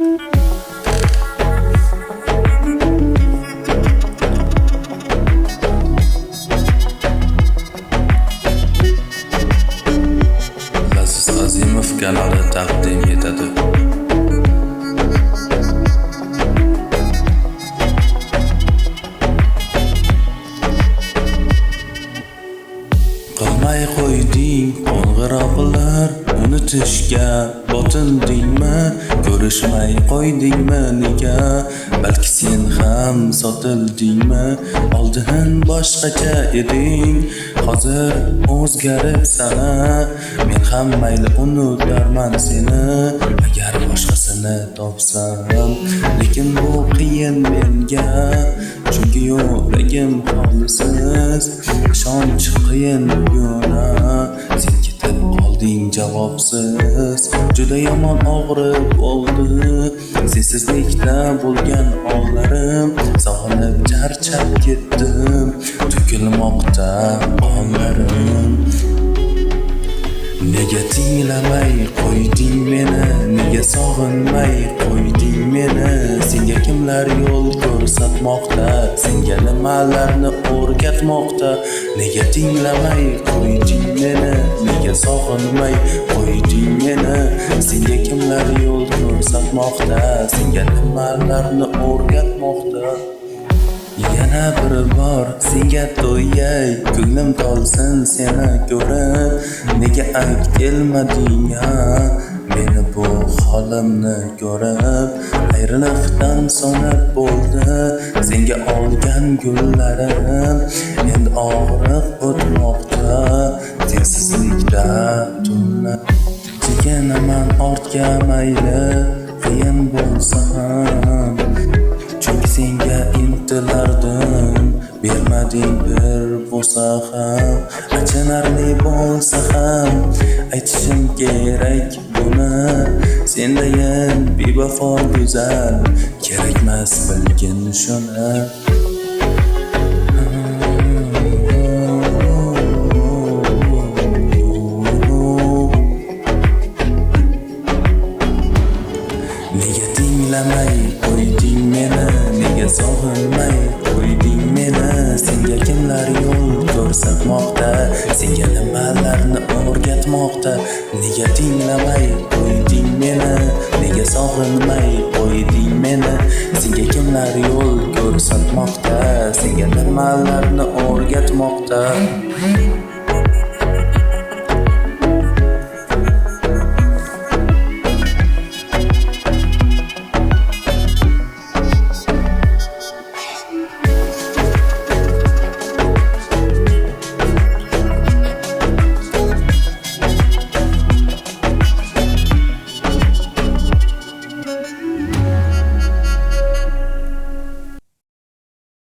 Laziz Azimov kanali taqdim etadi. Qilmay qo'yding qo'ng'iroqlar, unutishga botindingmi? Ko'rishmay qo'ydingmi nega? Balki sen ham sotildingmi? Oldin boshqacha eding, hozir o'zgaribsana. Men ham mayli unutarman seni, agar boshqasini topsam. Lekin bu qiyin menga, chunki yuragim xolisiz. Ishonch qiyin buguna, sen ketib qolding javobsiz. Juda yomon og'rib bo'ldi, sensizlikda bo'lgan onlarim. Sog'inib charchab ketdim, to'kilmoqda qonlarim. Nega tinglamay qo'yding meni, nega sog'inmay qo'yding meni? Senga kimlar yo'l ko'rsatmoqda, senga nimalarni o'rgatmoqda? Nega tinglamay qo'yding meni, nega sog'inmay qo'yding meni? Senga kimlar yo'l ko'rsatmoqda, senga nimalarni o'rgatmoqda? Yana bir bor senga to'yay, ko'nglim to'lsin seni ko'rib. Nega aytilmading meni bu holimni ko'rib? Ayriliqdan sonib bo'ldi senga olgan gullarim. Endi og'riq o'tmoqda sensizlikda tunlar. Chekinaman ortga mayli qiyin bo'lsa ham, chunki senga intilardim, bermading bir bo'lsa ham. Achinarli bo'lsa ham aytishim kerak buni, sendayin bevafo go'zal kerakmas, bilgin shuni. Nega tinglamay qo'yding meni, nega sog'inmay qo'yding meni? Senga kimlar yo'l ko'rsatmoqda, senga nimalarni o'rgatmoqda? Nega tinglamay qo'yding meni, nega sog'inmay qo'yding meni? Senga kimlar yo'l ko'rsatmoqda, senga nimalarni o'rgatmoqda?